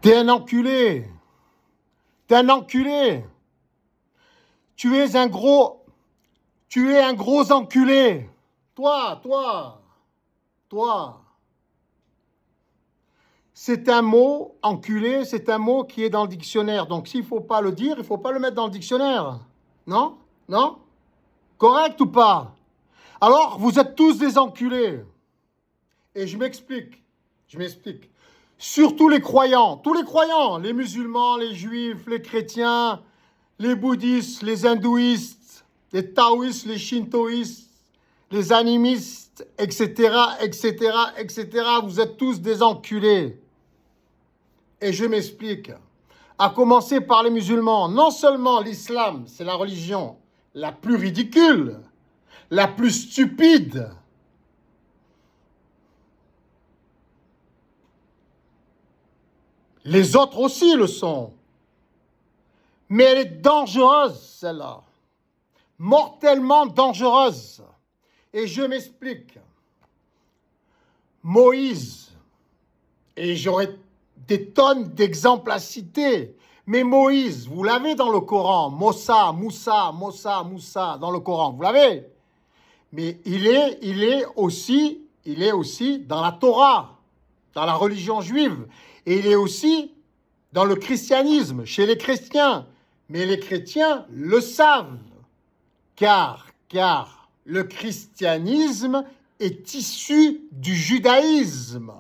T'es un enculé. T'es un enculé. Tu es un gros enculé. Toi. C'est un mot, enculé, c'est un mot qui est dans le dictionnaire. Donc s'il ne faut pas le dire, il ne faut pas le mettre dans le dictionnaire. Non? Non? Correct ou pas? Alors, vous êtes tous des enculés. Et je m'explique. Surtout les croyants, tous les croyants, les musulmans, les juifs, les chrétiens, les bouddhistes, les hindouistes, les taoïstes, les shintoïstes, les animistes, etc., vous êtes tous des enculés. Et je m'explique. À commencer par les musulmans. Non seulement l'islam, c'est la religion la plus ridicule, la plus stupide, les autres aussi le sont. Mais elle est dangereuse, celle-là. Mortellement dangereuse. Et je m'explique. Moïse, et j'aurais des tonnes d'exemples à citer, mais Moïse, vous l'avez dans le Coran, Moussa, dans le Coran, vous l'avez. Mais il est aussi dans la Torah, dans la religion juive, et il est aussi dans le christianisme, chez les chrétiens. Mais les chrétiens le savent, car le christianisme est issu du judaïsme.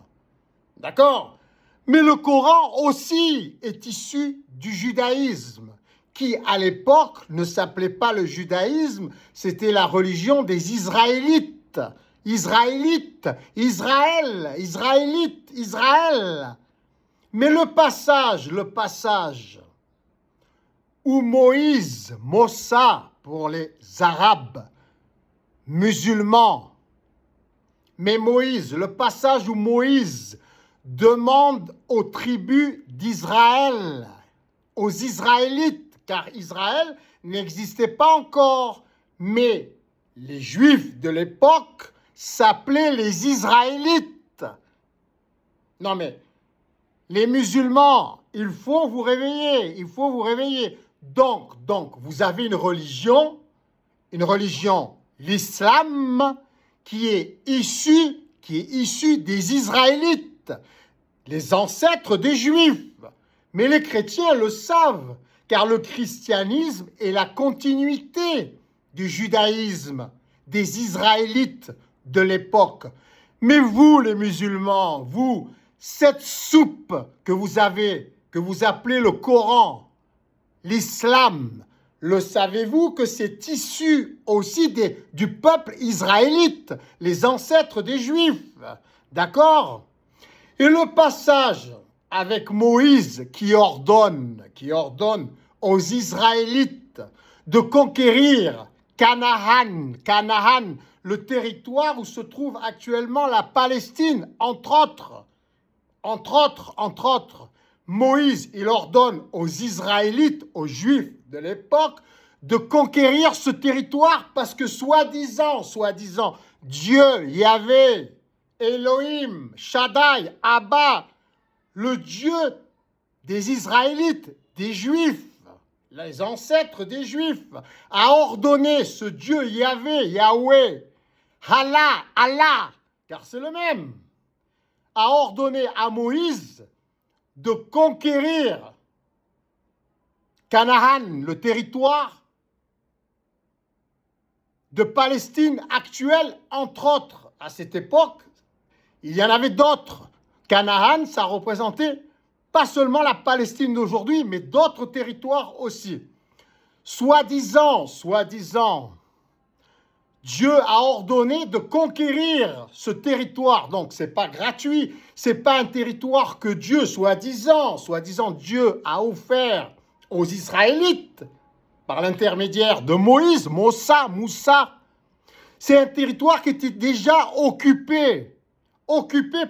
D'accord? Mais le Coran aussi est issu du judaïsme, qui à l'époque ne s'appelait pas le judaïsme, c'était la religion des Israélites. Israël. Mais le passage où Moïse, Moussa pour les Arabes musulmans, mais Moïse, le passage où Moïse demande aux tribus d'Israël, aux Israélites, car Israël n'existait pas encore, mais les Juifs de l'époque s'appelaient les Israélites. Non mais, les musulmans, il faut vous réveiller. Donc, vous avez une religion, l'islam, qui est issue des Israélites, les ancêtres des Juifs. Mais les chrétiens le savent, car le christianisme est la continuité du judaïsme, des Israélites de l'époque. Mais vous, les musulmans, vous, cette soupe que vous appelez le Coran, l'islam, le savez-vous que c'est issu aussi du peuple israélite, les ancêtres des Juifs, d'accord? Et le passage avec Moïse qui ordonne aux Israélites de conquérir Canaan, le territoire où se trouve actuellement la Palestine, entre autres. Moïse, il ordonne aux Israélites, aux Juifs de l'époque, de conquérir ce territoire parce que soi-disant, Dieu, Yahvé, Elohim, Shaddai, Abba, le Dieu des Israélites, des Juifs, les ancêtres des Juifs, a ordonné ce Dieu Yahvé, Yahweh, Allah, car c'est le même, a ordonné à Moïse de conquérir Canaan, le territoire de Palestine actuelle, entre autres. À cette époque, il y en avait d'autres. Canaan, ça représentait pas seulement la Palestine d'aujourd'hui, mais d'autres territoires aussi. Soi-disant, Dieu a ordonné de conquérir ce territoire. Donc, ce n'est pas gratuit. Ce n'est pas un territoire que Dieu, soi-disant, Dieu a offert aux Israélites par l'intermédiaire de Moïse, Moussa. C'est un territoire qui était déjà occupé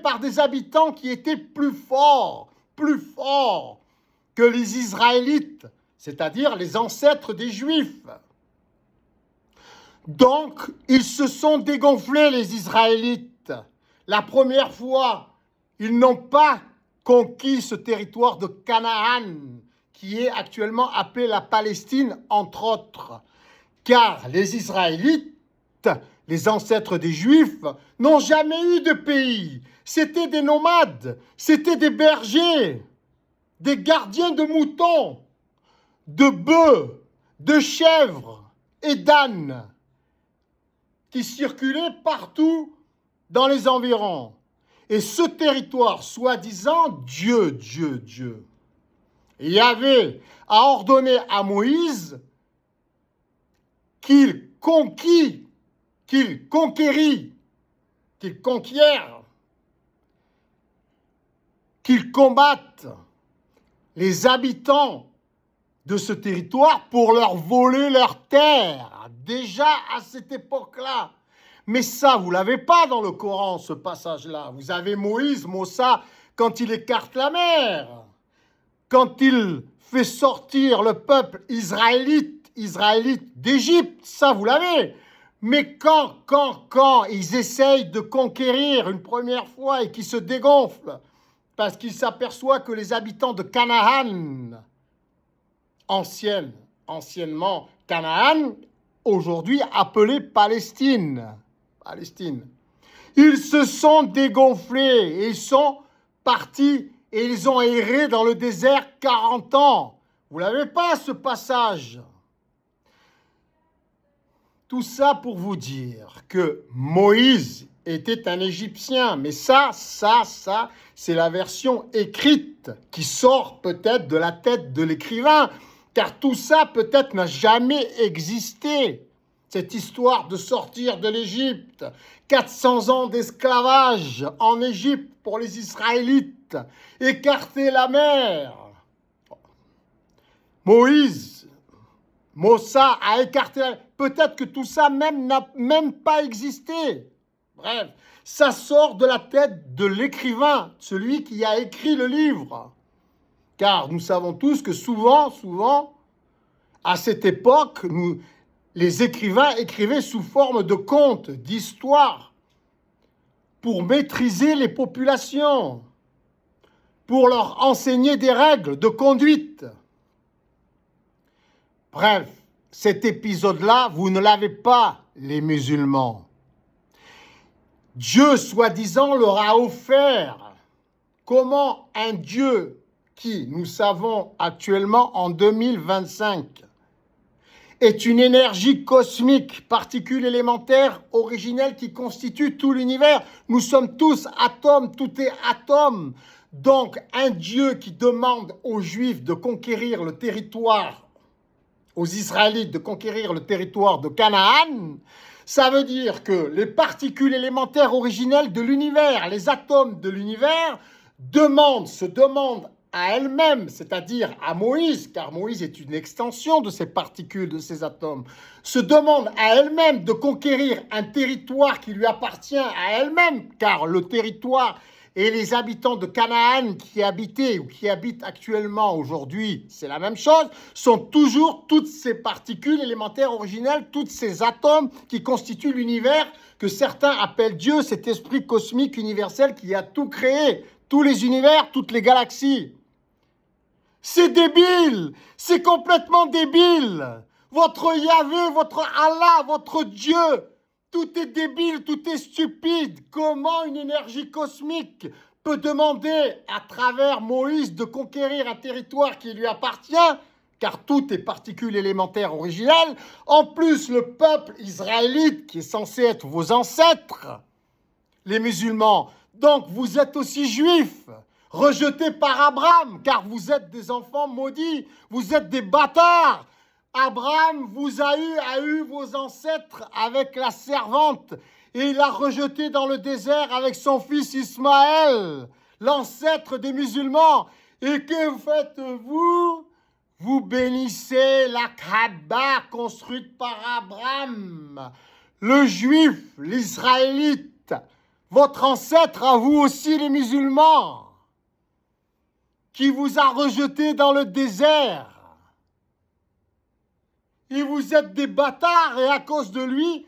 par des habitants qui étaient plus forts que les Israélites, c'est-à-dire les ancêtres des Juifs. Donc, ils se sont dégonflés, les Israélites. La première fois, ils n'ont pas conquis ce territoire de Canaan, qui est actuellement appelé la Palestine, entre autres. Car les Israélites, les ancêtres des Juifs, n'ont jamais eu de pays. C'étaient des nomades, c'étaient des bergers, des gardiens de moutons, de bœufs, de chèvres et d'ânes qui circulaient partout dans les environs. Et ce territoire, soi-disant, Dieu, Yahvé a ordonné à Moïse qu'il conquiert, qu'il conquiert, qu'il combatte les habitants de ce territoire pour leur voler leurs terres, déjà à cette époque-là. Mais ça, vous ne l'avez pas dans le Coran, ce passage-là. Vous avez Moïse, Moussa, quand il écarte la mer, quand il fait sortir le peuple israélite d'Égypte, ça vous l'avez. Mais quand ils essayent de conquérir une première fois et qu'ils se dégonflent, parce qu'ils s'aperçoivent que les habitants de Canaan, anciennement Canaan, aujourd'hui appelée Palestine, ils se sont dégonflés et ils sont partis et ils ont erré dans le désert 40 ans. Vous n'avez pas ce passage. Tout ça pour vous dire que Moïse était un Égyptien. Mais ça, c'est la version écrite qui sort peut-être de la tête de l'écrivain. Car tout ça peut-être n'a jamais existé. Cette histoire de sortir de l'Égypte, 400 ans d'esclavage en Égypte pour les Israélites, écarter la mer. Moussa a écarté la mer. Peut-être que tout ça n'a même pas existé. Bref, ça sort de la tête de l'écrivain, celui qui a écrit le livre. Car nous savons tous que souvent, à cette époque, les écrivains écrivaient sous forme de contes, d'histoires, pour maîtriser les populations, pour leur enseigner des règles de conduite. Bref, cet épisode-là, vous ne l'avez pas, les musulmans. Dieu, soi-disant, leur a offert. Comment un Dieu qui, nous savons actuellement en 2025, est une énergie cosmique, particule élémentaire, originelle qui constitue tout l'univers. Nous sommes tous atomes, tout est atome. Donc, un Dieu qui demande aux Juifs de conquérir le territoire, aux Israélites de conquérir le territoire de Canaan, ça veut dire que les particules élémentaires originelles de l'univers, les atomes de l'univers, se demandent à elles-mêmes, c'est-à-dire à Moïse, car Moïse est une extension de ces particules, de ces atomes, se demandent à elles-mêmes de conquérir un territoire qui lui appartient à elles-mêmes, car le territoire et les habitants de Canaan qui habitaient ou qui habitent actuellement aujourd'hui, c'est la même chose, sont toujours toutes ces particules élémentaires originelles, tous ces atomes qui constituent l'univers que certains appellent Dieu, cet esprit cosmique universel qui a tout créé, tous les univers, toutes les galaxies. C'est débile, c'est complètement débile. Votre Yahvé, votre Allah, votre Dieu, tout est débile, tout est stupide. Comment une énergie cosmique peut demander à travers Moïse de conquérir un territoire qui lui appartient, car tout est particules élémentaires originelles. En plus, le peuple israélite, qui est censé être vos ancêtres, les musulmans, donc vous êtes aussi juifs, rejetés par Abraham, car vous êtes des enfants maudits, vous êtes des bâtards. Abraham a eu vos ancêtres avec la servante et il l'a rejeté dans le désert avec son fils Ismaël, l'ancêtre des musulmans. Et que faites-vous? Vous bénissez la Kaaba construite par Abraham, le juif, l'israélite, votre ancêtre à vous aussi les musulmans, qui vous a rejeté dans le désert. Et vous êtes des bâtards et à cause de lui,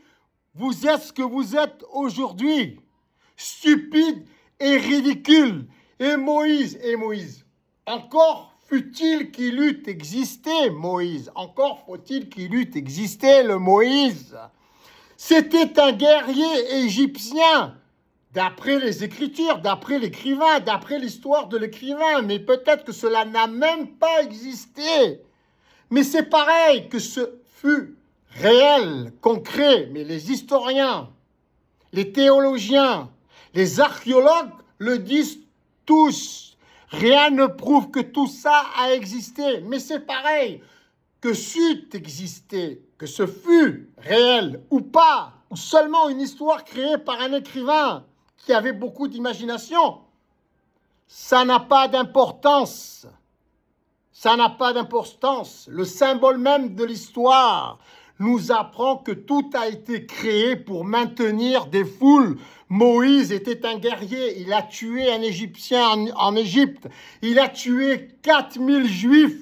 vous êtes ce que vous êtes aujourd'hui. Stupide et ridicule. Et Moïse, encore fut-il qu'il eût existé, Moïse, encore faut-il qu'il eût existé, le Moïse. C'était un guerrier égyptien, d'après les Écritures, d'après l'écrivain, d'après l'histoire de l'écrivain, mais peut-être que cela n'a même pas existé. Mais c'est pareil que ce fut réel, concret, mais les historiens, les théologiens, les archéologues le disent tous. Rien ne prouve que tout ça a existé, mais c'est pareil que c'eût existé, que ce fut réel ou pas, ou seulement une histoire créée par un écrivain qui avait beaucoup d'imagination. Ça n'a pas d'importance. Ça n'a pas d'importance. Le symbole même de l'histoire nous apprend que tout a été créé pour maintenir des foules. Moïse était un guerrier. Il a tué un Égyptien en Égypte. Il a tué 4000 Juifs,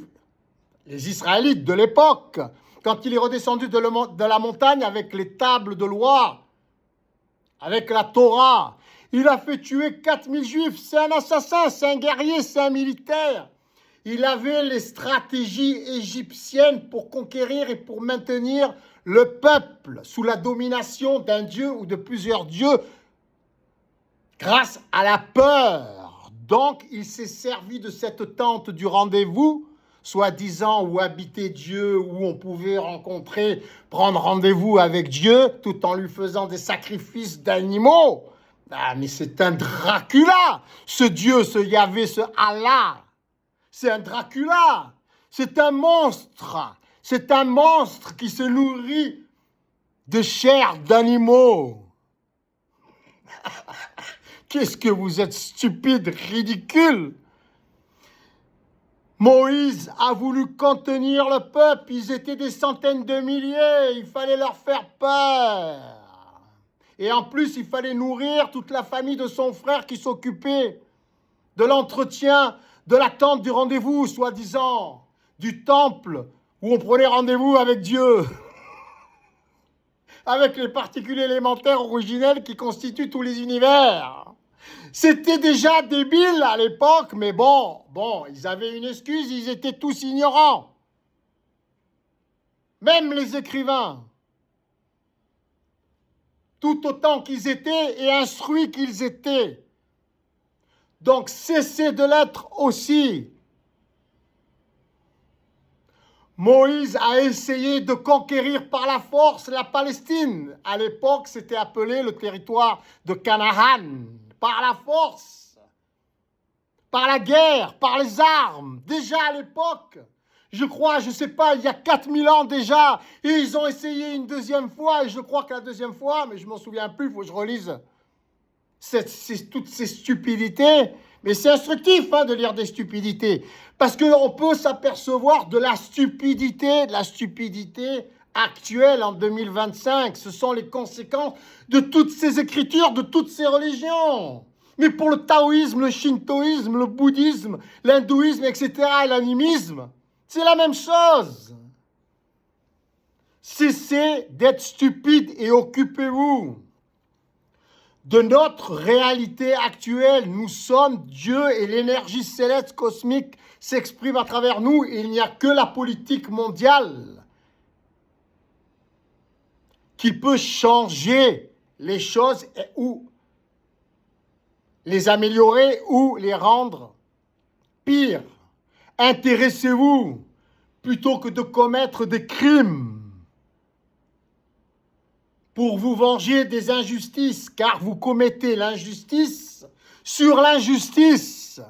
les Israélites de l'époque, quand il est redescendu de la montagne avec les tables de loi, avec la Torah. Il a fait tuer 4000 Juifs. C'est un assassin, c'est un guerrier, c'est un militaire. Il avait les stratégies égyptiennes pour conquérir et pour maintenir le peuple sous la domination d'un dieu ou de plusieurs dieux grâce à la peur. Donc, il s'est servi de cette tente du rendez-vous, soi-disant où habitait Dieu, où on pouvait rencontrer, prendre rendez-vous avec Dieu, tout en lui faisant des sacrifices d'animaux. Ah, mais c'est un Dracula, ce Dieu, ce Yahvé, ce Allah. C'est un Dracula, c'est un monstre qui se nourrit de chair d'animaux. Qu'est-ce que vous êtes stupide, ridicule. Moïse a voulu contenir le peuple, ils étaient des centaines de milliers, il fallait leur faire peur. Et en plus, il fallait nourrir toute la famille de son frère qui s'occupait de l'entretien de la tente du rendez-vous, soi-disant, du temple où on prenait rendez-vous avec Dieu, avec les particules élémentaires originelles qui constituent tous les univers. C'était déjà débile à l'époque, mais bon, ils avaient une excuse, ils étaient tous ignorants. Même les écrivains, tout autant qu'ils étaient et instruits qu'ils étaient. Donc, cessez de l'être aussi. Moïse a essayé de conquérir par la force la Palestine. À l'époque, c'était appelé le territoire de Canaan. Par la force, par la guerre, par les armes. Déjà à l'époque, je crois, je ne sais pas, il y a 4000 ans déjà. Et ils ont essayé une deuxième fois. Et je crois que la deuxième fois, mais je ne m'en souviens plus, il faut que je relise toutes ces stupidités, mais c'est instructif de lire des stupidités, parce qu'on peut s'apercevoir de la stupidité actuelle en 2025. Ce sont les conséquences de toutes ces écritures, de toutes ces religions. Mais pour le taoïsme, le shintoïsme, le bouddhisme, l'hindouisme, etc., et l'animisme, c'est la même chose. Cessez d'être stupide et occupez-vous de notre réalité actuelle. Nous sommes Dieu et l'énergie céleste cosmique s'exprime à travers nous. Il n'y a que la politique mondiale qui peut changer les choses ou les améliorer ou les rendre pires. Intéressez-vous plutôt que de commettre des crimes pour vous venger des injustices, car vous commettez l'injustice sur l'injustice.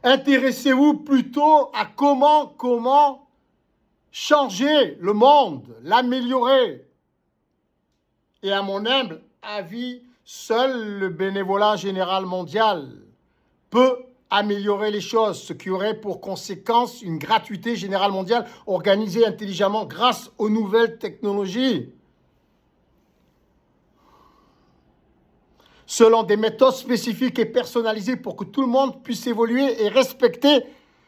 Intéressez-vous plutôt à comment changer le monde, l'améliorer. Et à mon humble avis, seul le bénévolat général mondial peut améliorer les choses, ce qui aurait pour conséquence une gratuité générale mondiale organisée intelligemment grâce aux nouvelles technologies. Selon des méthodes spécifiques et personnalisées pour que tout le monde puisse évoluer et respecter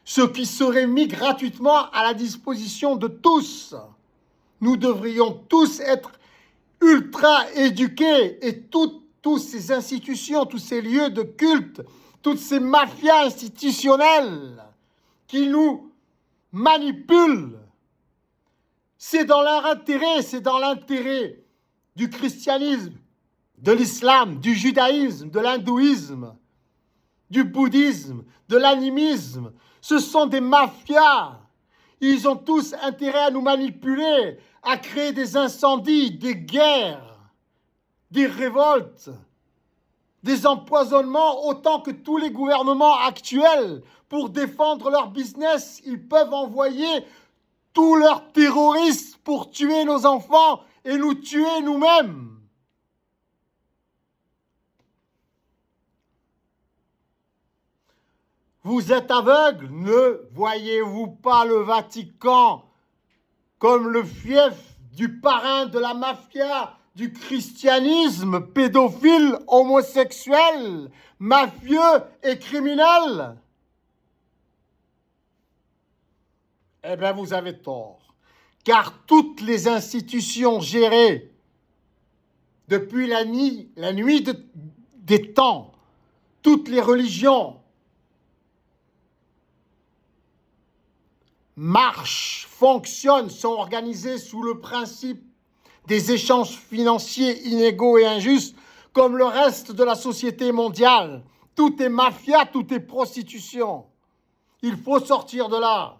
ce qui serait mis gratuitement à la disposition de tous. Nous devrions tous être ultra éduqués et toutes ces institutions, tous ces lieux de culte toutes ces mafias institutionnelles qui nous manipulent. C'est dans leur intérêt, c'est dans l'intérêt du christianisme, de l'islam, du judaïsme, de l'hindouisme, du bouddhisme, de l'animisme. Ce sont des mafias. Ils ont tous intérêt à nous manipuler, à créer des incendies, des guerres, des révoltes, des empoisonnements, autant que tous les gouvernements actuels. Pour défendre leur business, ils peuvent envoyer tous leurs terroristes pour tuer nos enfants et nous tuer nous-mêmes. Vous êtes aveugle? Ne voyez-vous pas le Vatican comme le fief du parrain de la mafia, du christianisme, pédophile, homosexuel, mafieux et criminel? Eh bien, vous avez tort, car toutes les institutions gérées depuis la nuit des temps, toutes les religions, marchent, fonctionnent, sont organisées sous le principe des échanges financiers inégaux et injustes, comme le reste de la société mondiale. Tout est mafia, tout est prostitution. Il faut sortir de là.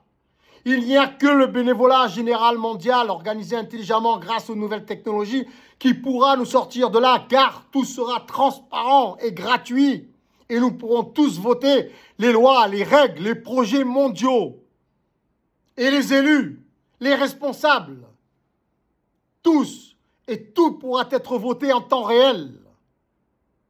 Il n'y a que le bénévolat général mondial organisé intelligemment grâce aux nouvelles technologies qui pourra nous sortir de là, car tout sera transparent et gratuit. Et nous pourrons tous voter les lois, les règles, les projets mondiaux. Et les élus, les responsables, tous, et tout pourra être voté en temps réel.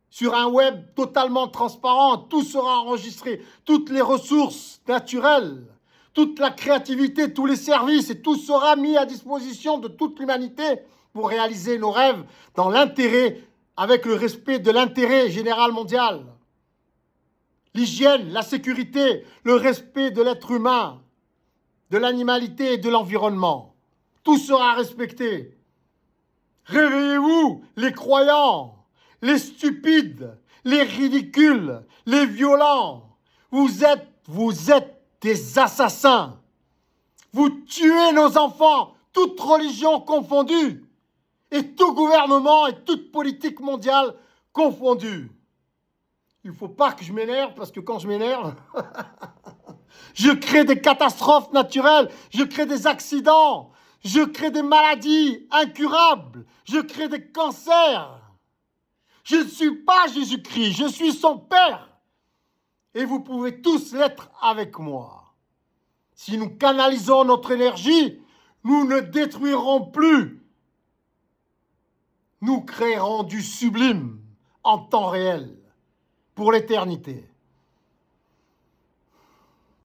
Sur un web totalement transparent, tout sera enregistré, toutes les ressources naturelles, toute la créativité, tous les services, et tout sera mis à disposition de toute l'humanité pour réaliser nos rêves dans l'intérêt, avec le respect de l'intérêt général mondial. L'hygiène, la sécurité, le respect de l'être humain, de l'animalité et de l'environnement. Tout sera respecté. Réveillez-vous, les croyants, les stupides, les ridicules, les violents. Vous êtes des assassins. Vous tuez nos enfants, toute religion confondue, et tout gouvernement et toute politique mondiale confondue. Il ne faut pas que je m'énerve, parce que quand je m'énerve, je crée des catastrophes naturelles, je crée des accidents, je crée des maladies incurables, je crée des cancers. Je ne suis pas Jésus-Christ, je suis son Père. Et vous pouvez tous l'être avec moi. Si nous canalisons notre énergie, nous ne détruirons plus. Nous créerons du sublime en temps réel pour l'éternité.